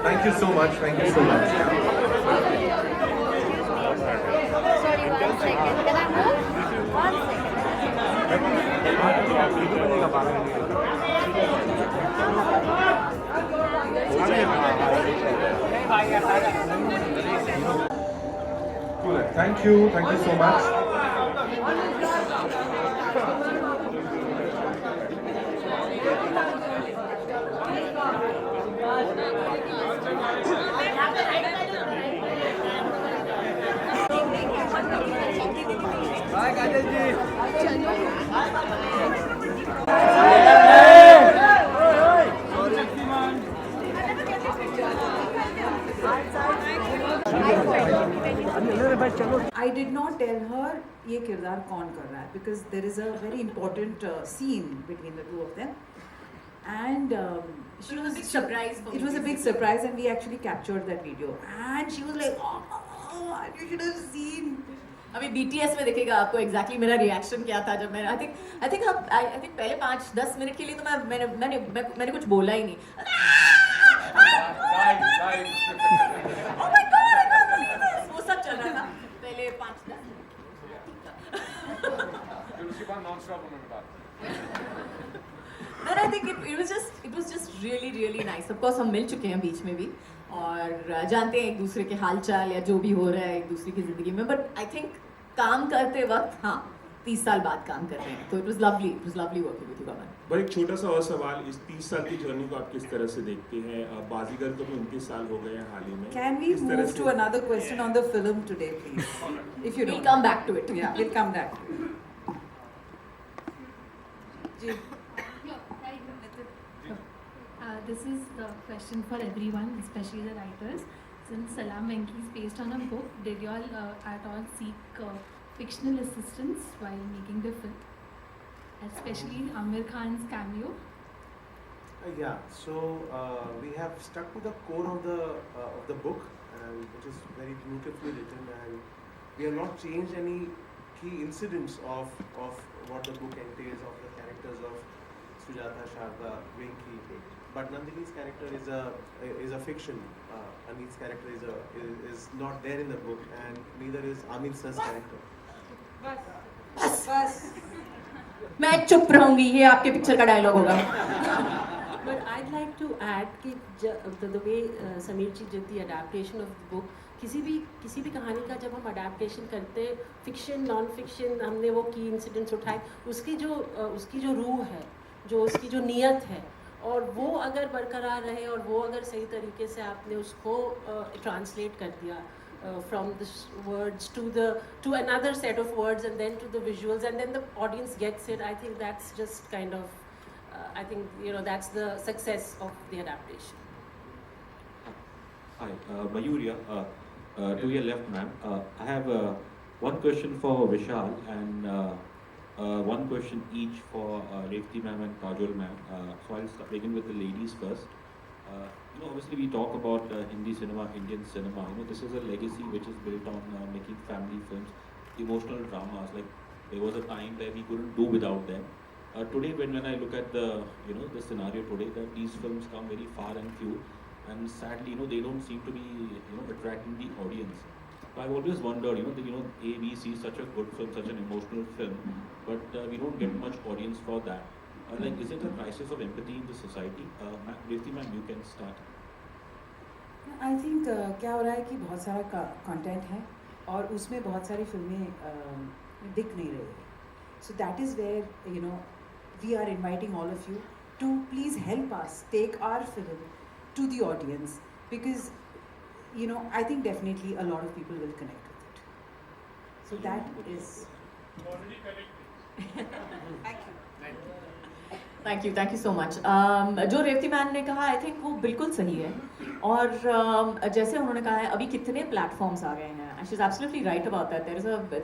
Thank you so much. Thank you so much. Sorry, 1 second. Can I move? 1 second. Cool. Thank you. Thank you so much. I did not tell her ये किरदार कौन कर रहा है because there is a very important scene between the two of them, and she was a big surprise. It was a big surprise, and we actually captured that video. And she was like, "Oh, you should have seen." अभी BTS में देखिएगा आपको exactly मेरा reaction क्या था जब मैंने I think पहले 5-10 मिनट के लिए तो मैंने कुछ बोला ही नहीं. Oh my God! वो सब चल रहा था पहले 5-10 But I think it was just really nice. Of course हम मिल चुके हैं बीच में भी और जानते हैं एक दूसरे के हालचाल या जो भी हो रहा है एक दूसरे की जिंदगी में. But I think काम करते वक्त 30 साल बाद काम कर रहे हैं तो it was lovely working with you, Gagan. पर एक छोटा सा और सवाल, इस 30 साल की जर्नी को आप किस तरह से देखते हैं? बाजीगर को 29 साल हो गए हैं हाल ही में. Can we move to another question on the film today, please? If you don't. We'll come back to it. Yeah, we'll come back. This is the question for everyone, especially the writers. Since Salam Venki is based on a book, did you all at all seek fictional assistance while making the film? Especially Amir Khan's cameo? Yeah, so we have stuck to the core of the book, which is very beautifully written, and we have not changed any key incidents of what the book entails, of the characters of Sujata, Sharda, Venki. But Nandini's character is a fiction. Amit's character is not there in the book, and neither is Amit sir's character. बस मैं चुप रहूंगी, ये आपके picture का dialogue होगा. But I'd like to add कि the way Sameer ji did the adaptation of the book, किसी भी कहानी का जब हम adaptation करते हैं, fiction, non-fiction, हमने वो key incidents उठाए, उसकी जो रूह है, जो उसकी जो नीयत है, और वो अगर बरकरार रहे और वो अगर सही तरीके से आपने उसको ट्रांसलेट कर दिया from the words to another set of words and then to the visuals and then the audience gets it, I think that's just kind of I think that's the success of the adaptation. Hi, Mayurya, to your left, ma'am. I have one question for Vishal and one question each for Revati ma'am and Kajol ma'am. So I'll begin with the ladies first. Obviously we talk about Hindi cinema, Indian cinema. This is a legacy which is built on making family films, emotional dramas. Like there was a time where we couldn't do without them. Today, when I look at the the scenario today, that these films come very far and few, and sadly, they don't seem to be attracting the audience. So I've always wondered, A, B, C, such a good film, such an emotional film, but we don't get much audience for that. Like, is it a crisis of empathy in the society? Revati ma'am, you can start. I think क्या हो रहा है कि बहुत सारा content है और उसमें बहुत सारी फिल्में दिख नहीं रही है. So that is where we are inviting all of you to please help us take our film to the audience because you know, I think definitely a lot of people will connect with it. So that is. Thank you so much. जो Revati man ने कहा I think वो बिल्कुल सही है. और जैसे उन्होंने कहा है अभी कितने प्लेटफॉर्म्स आ गए हैं. She is absolutely right about that. There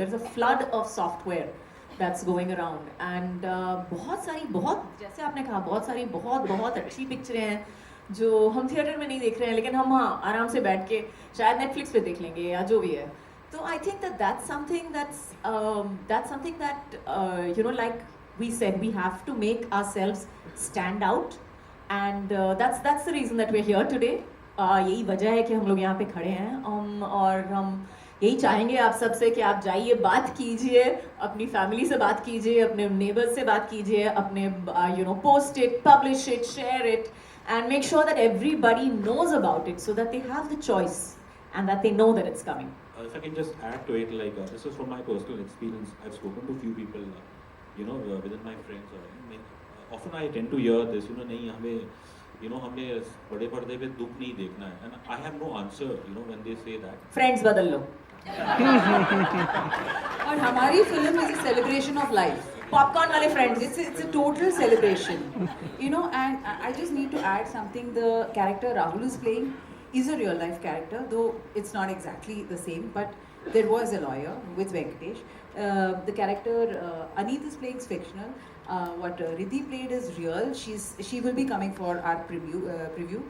is a flood of software that's going around and बहुत सारी बहुत जैसे आपने कहा बहुत अच्छी पिक्चरें हैं जो हम थिएटर में नहीं देख रहे हैं लेकिन हम हाँ आराम से बैठ के शायद नेटफ्लिक्स पे देख लेंगे या जो भी है. तो I think that's something that you know like we said we have to make ourselves stand out and that's the reason that we're here today. यही वजह है कि हम लोग यहाँ पे खड़े हैं और हम यही चाहेंगे आप सबसे कि आप जाइए बात कीजिए अपनी फैमिली से बात कीजिए अपने नेबर्स से बात कीजिए अपने you know post it publish it share it and make sure that everybody knows about it so that they have the choice and that they know that it's coming. If I can just add to it, like this is from my personal experience. I've spoken to few people you know within my friends often I tend to hear this, you know, नहीं हमें you know हमें बड़े पर्दे पे दुख नहीं देखना है and I have no answer, you know, when they say that. Friends बदल लो. और हमारी film is a celebration of life. Popcorn वाले friends. It's a total celebration, you know. And I just need to add something. The character Rahul is playing is a real life character, though it's not exactly the same. But there was a lawyer with Venkatesh. The character Aneet is playing is fictional. What Riddhi played is real. She will be coming for our preview.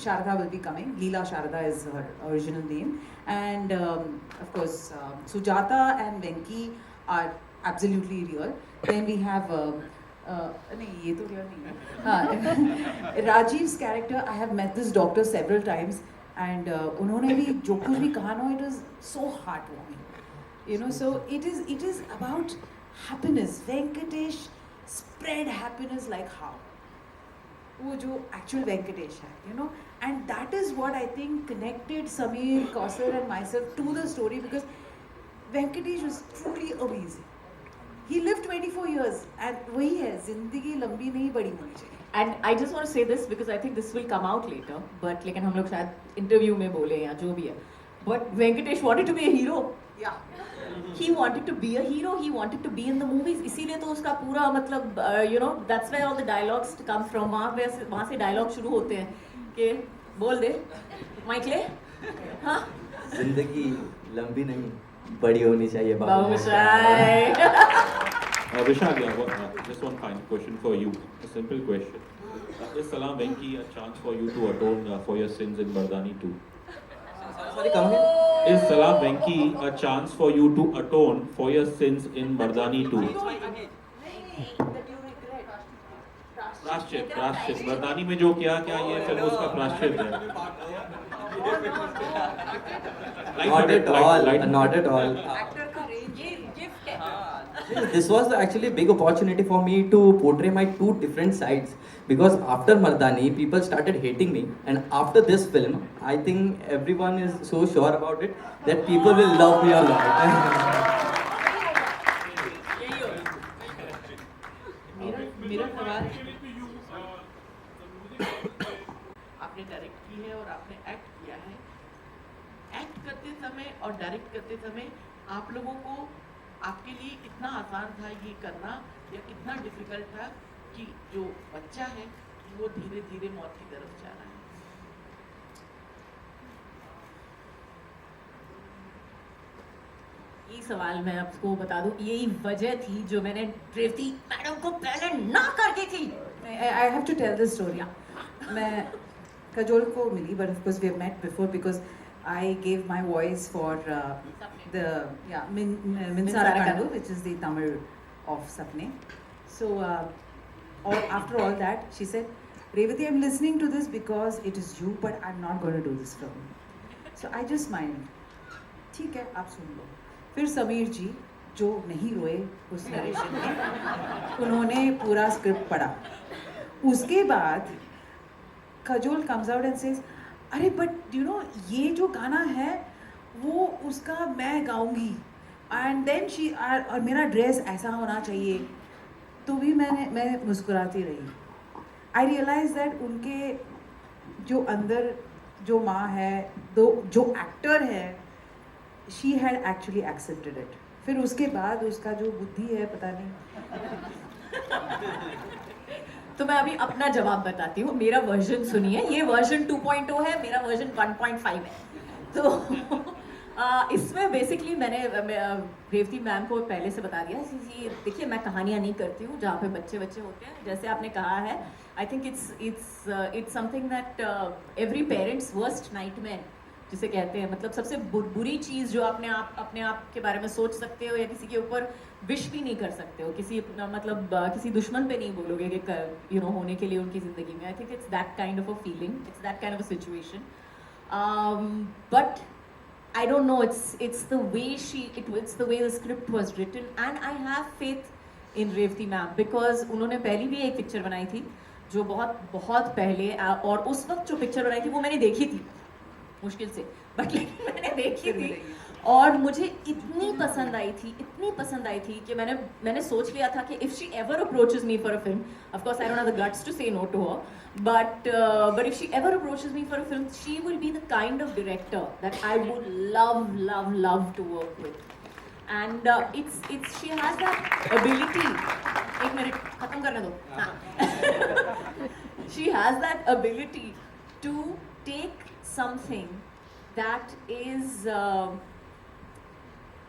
Sharda will be coming. Leela Sharda is her original name. And of course, Sujata and Venki are absolutely real. Then we have नहीं ये तो real नहीं है. Rajiv's character, I have met this doctor several times, and उन्होंने भी जो कुछ भी कहा ना, it was so heartwarming. You know, so it is about happiness. Venkatesh spread happiness like how? वो जो actual Venkatesh है, you know, and that is what I think connected Sameer, Kausar and myself to the story, because Venkatesh was truly amazing. He lived 24 years and वही है, जिंदगी लंबी नहीं बड़ी होनी चाहिए. And I just want to say this because I think this will come out later. But लेकिन हम लोग शायद इंटरव्यू में बोले या जो भी है. But Venkatesh wanted to be a hero. Yeah. He wanted to be a hero. He wanted to be in the movies. इसीलिए तो उसका पूरा मतलब you know that's where all the dialogues come from. वहाँ से dialogue शुरू होते हैं कि बोल दे माइक ले. हाँ. जिंदगी लंबी नहीं बड़ी होनी चाहिए बाबू. Vishal, just one final question for you. A simple question. Is Salam Venki a chance for you to atone for your sins in Mardani 2? Sorry, come again? Is Salam Venki a chance for you to atone for your sins in Mardani 2? प्राश्चित. मर्दानी में जो किया क्या ये film उसका प्राश्चित है. Not at all. This was actually a big opportunity for me to portray my two different sides, because after Mardani people started hating me, and after this film I think everyone is so sure about it that people will love me a lot. मेरा सवाल आपने direct की है और आपने act किया है. Act करते समय और डायरेक्ट करते समय आप लोगों को आपके लिए कितना आसान था ये करना या कितना डिफिकल्ट था कि जो बच्चा है वो धीरे धीरे मौत की तरफ जा रहा है? ये सवाल मैं आपको बता दूं, यही वजह थी जो मैंने रेवती मैडम को पहले ना कर दी थी. I have to tell this story. मैं कजोल को मिली, but of course we have met before because I gave my voice for Minsara Kandu, which is the Tamil of Sapne. So after all that, she said, Revati, I'm listening to this because it is you, but I'm not going to do this film. So I just smiled. ठीक है, आप सुन लो. फिर समीर जी जो नहीं रोए उस narration में, उन्होंने पूरा स्क्रिप्ट पढ़ा. उसके बाद cajole comes out and says, अरे बट यू नो ये जो गाना है वो उसका मैं गाऊंगी, एंड देन शी और मेरा ड्रेस ऐसा होना चाहिए. तो भी मैं मुस्कुराती रही. आई रियलाइज दैट उनके जो अंदर जो माँ है, जो एक्टर है, she had actually accepted it. फिर उसके बाद उसका जो बुद्धि है पता नहीं. तो मैं अभी अपना जवाब बताती हूँ. मेरा वर्जन सुनिए. ये वर्जन 2.0 है, मेरा वर्जन 1.5 है. तो इसमें बेसिकली मैंने रेवती मैम को पहले से बता दिया कि देखिए मैं कहानियाँ नहीं करती हूँ जहाँ पे बच्चे होते हैं. जैसे आपने कहा है, I think it's something that every parents worst nightmare जिसे कहते हैं. मतलब सबसे बुरी चीज़ जो अपने आप के बारे में सोच सकते हो या किसी के ऊपर विश भी नहीं कर सकते हो, किसी दुश्मन पे नहीं बोलोगे कि होने के लिए उनकी ज़िंदगी में. I think it's that kind of a feeling, it's that kind of a situation. But I don't know, it's the way the script was written, and I have faith in Revati ma'am because उन्होंने पहली भी एक picture बनाई थी जो बहुत पहले, और उस वक्त जो पिक्चर बनाई थी वो मैंने देखी थी मुश्किल से, बट लेकिन मैंने देखी थी और मुझे इतनी पसंद आई थी कि मैंने सोच लिया था कि if she ever approaches me for a film, of course I don't have the guts to say no to her, but if she ever approaches me for a film, she will be the kind of director that I would love to work with. And she has that ability. एक minute खत्म करने दो. She has that ability to take something that is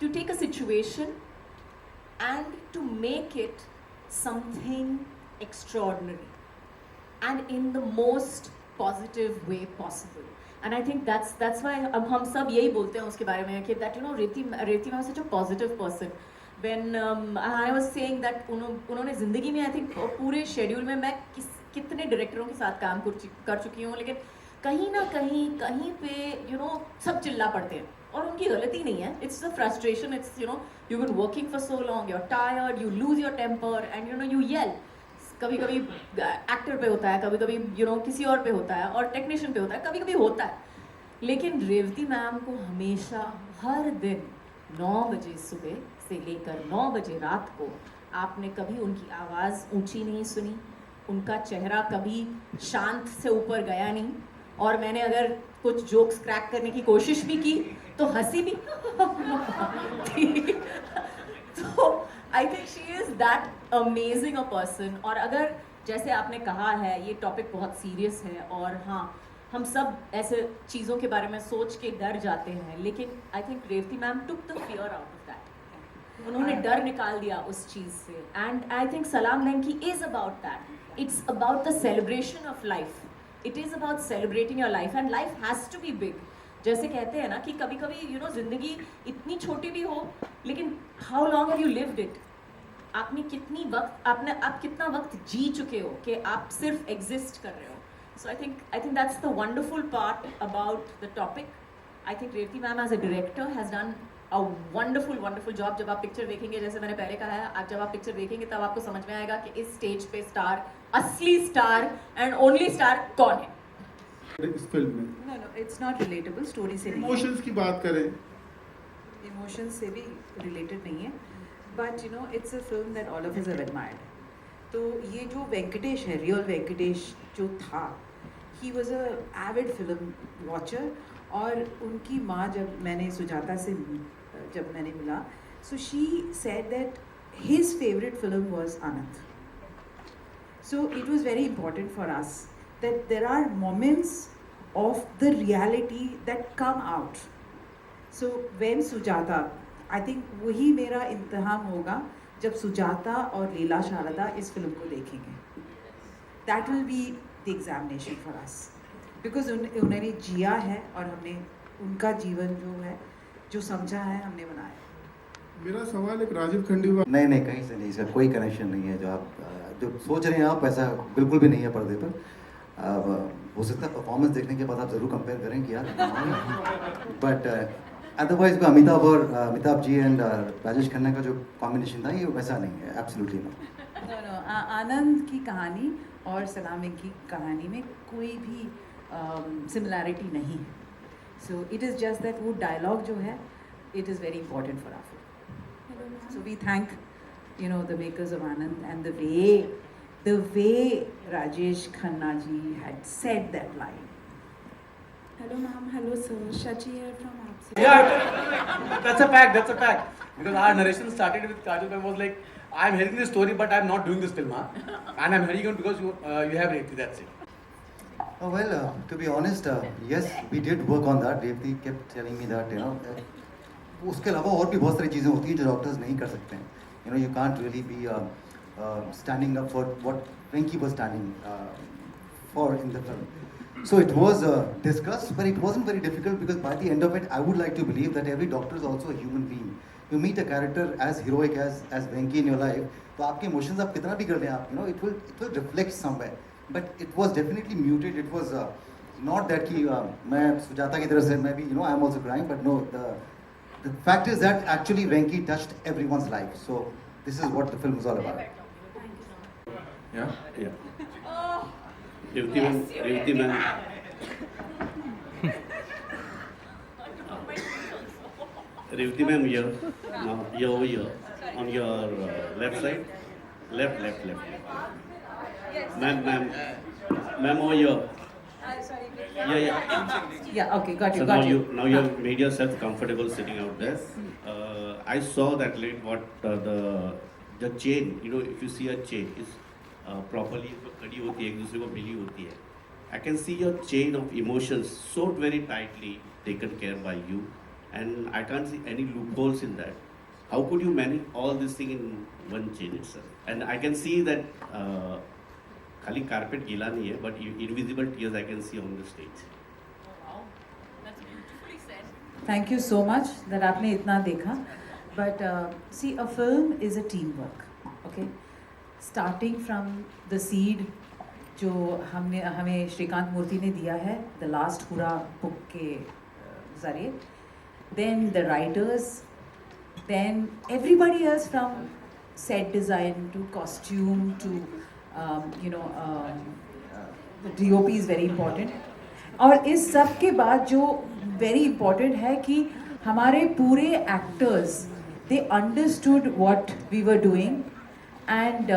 to take a situation and to make it something extraordinary and in the most positive way possible. And I think that's why अब हम सब यही बोलते हैं उसके बारे में कि that Revati ma'am is such a positive person. When I was saying that उन्होंने ज़िंदगी में I think पूरे शेड्यूल में मैं कितने डायरेक्टरों के साथ काम कर चुकी हूँ, लेकिन कहीं ना कहीं पे सब चिल्ला पड़ते हैं और उनकी गलती नहीं है. It's the frustration, it's you been working for so long, you are tired, you lose your temper and you yell. कभी एक्टर पे होता है, कभी किसी और पे होता है और टेक्नीशियन पे होता है, कभी होता है. लेकिन रेवती मैम को हमेशा हर दिन 9 बजे सुबह से लेकर 9 बजे रात को आपने कभी उनकी आवाज़ ऊंची नहीं सुनी, उनका चेहरा कभी शांत से ऊपर गया नहीं, और मैंने अगर कुछ जोक्स क्रैक करने की कोशिश भी की तो हंसी भी. तो I think she is that amazing a person. और अगर जैसे आपने कहा है ये टॉपिक बहुत सीरियस है और हाँ हम सब ऐसे चीज़ों के बारे में सोच के डर जाते हैं, लेकिन I think Revathi ma'am took the fear out of that. उन्होंने डर निकाल दिया उस चीज़ से. And I think Salaam Venky is about that. It's about the celebration of life. It is about celebrating your life and life has to be big. जैसे कहते हैं ना कि कभी ज़िंदगी इतनी छोटी भी हो, लेकिन how long have you lived it? आप कितना वक्त जी चुके हो कि आप सिर्फ एग्जिस्ट कर रहे हो. So I think that's the wonderful part about the topic. I think Revati ma'am as a director has done a wonderful job. जब आप पिक्चर देखेंगे, जैसे मैंने पहले कहा है, आज जब आप पिक्चर देखेंगे तब आपको समझ में आएगा कि इस स्टेज पे स्टार, असली स्टार एंड ओनली स्टार कौन है इस फिल्म में. No, it's not relatable. Story से नहीं. इमोशंस की बात करें, इमोशंस से भी रिलेटेड नहीं है, but it's a film that all of us have admired. तो ये जो वेंकटेश है, रियल वेंकटेश जो था, he was a Avid film watcher. और उनकी माँ जब मैंने सुजाता से जब मैंने मिला, so she said that his favourite film was Anand. So it was very important for us that there are moments of the reality that come out. So when Sujata, I think वही मेरा इम्तिहान होगा जब सुजाता और लीला शारदा इस film को देखेंगे. That will be the examination for us. Because उन्होंने जिया है और हमने उनका जीवन जो समझा है हमने बनाया. मेरा सवाल एक राजीव खंडेलवाल. नहीं कहीं से नहीं, इसका कोई कनेक्शन नहीं है. जो आप जो सोच रहे हैं आप, ऐसा बिल्कुल भी नहीं है पर्दे पर. हो सकता है परफॉर्मेंस देखने के बाद आप ज़रूर कंपेयर करें कि यार, but otherwise Amitabh ji and Rajesh Khanna का जो कॉम्बिनेशन था ये वैसा नहीं है. Absolutely no. आनंद की कहानी और सलाम की कहानी में कोई भी सिमिलैरिटी नहीं है. So it is just that वो डायलॉग जो है, it is very important for our film. So we thank, the makers of Anand, and the way Rajesh Khanna ji had said that line. Hello ma'am, hello sir. Shachi here from Apps. Yeah, that's a fact. That's a fact. Because our narration started with Kajal ma'am was like, I'm hearing this story, but I'm not doing this film, huh? And I'm hearing it because you have Revti. That's it. Oh, well, to be honest, yes, we did work on that. Revti kept telling me that, you know, उसके अलावा और भी बहुत सारी चीज़ें होती हैं जो डॉक्टर्स नहीं कर सकते हैं. You know, you can't really be standing up for what Venki was standing for in the film. So it was discussed, but it wasn't very difficult because by the end of it, I would like to believe that every doctor is also a human being. You meet a character as heroic as Venki in your life, तो आपके emotions आप कितना भी कर लें आप, you know, it will reflect somewhere. But it was definitely muted. It was not that कि मैं सुजाता की तरह से मैं भी, you know, I am also crying, but no, the fact is that actually Venki touched everyone's life. So this is what the film is all about. Yeah. Revti ma'am. Revti ma'am, here. Now, you're over here. On your left side. Left. Ma'am, over here. Yeah, okay, got you, So got you. now you have made yourself comfortable sitting out there. I saw that late what the chain, you know, if you see a chain is properly कड़ी होती है, एक दूसरे को मिली होती है. I can see your chain of emotions so very tightly taken care by you, and I can't see any loopholes in that. How could you manage all this thing in one chain itself? And I can see that खाली carpet गीला नहीं है, but invisible tears I can see on the stage. Thank you so much that आपने इतना देखा. But see, a film is a teamwork. Okay, starting from the seed जो हमें श्रीकांत मूर्ति ने दिया है, the last पूरा book के ज़रिए, then the writers, then everybody else from set design to costume to the DOP is very important. और इस सब के बाद जो very important है कि हमारे पूरे actors they understood what we were doing and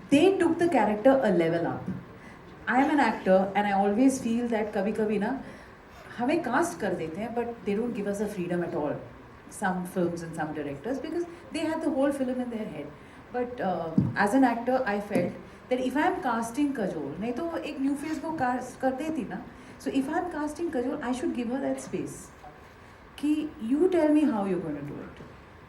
they took the character a level up. I am an actor and I always feel that कभी-कभी ना हमें cast कर देते हैं but they don't give us a freedom at all. Some films and some directors because they had the whole film in their head. But as an actor I felt that if I am casting Kajol, नहीं तो एक new face को cast कर देती ना. So if I am casting Kajol, I should give her that space. कि you tell me how you're going to do it.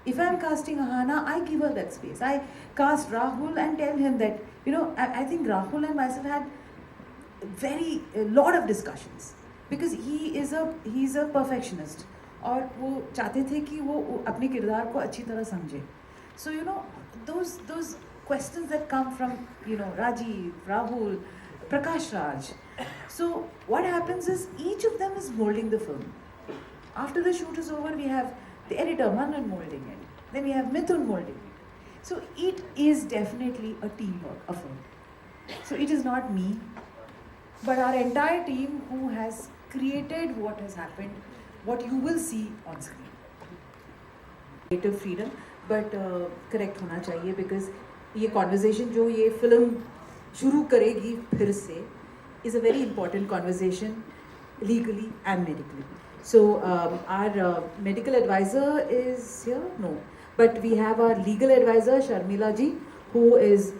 If I'm casting Ahana, I give her that space. I cast Rahul and tell him that, you know, I think Rahul and myself had a lot of discussions because he's a perfectionist और वो चाहते थे कि वो अपने किरदार को अच्छी तरह समझे. So you know those questions that come from, you know, Rajiv, Rahul, Prakash Raj. So what happens is each of them is molding the film. After the shoot is over, we have the editor Manan molding it. Then we have Mithun molding it. So it is definitely a teamwork affair. So it is not me, but our entire team who has created what has happened, what you will see on screen. Creative freedom, but correct होना चाहिए because ये conversation जो ये film शुरू करेगी फिर से is a very important conversation legally and medically. So our medical advisor is here? No. But we have our legal advisor, Sharmila ji, who is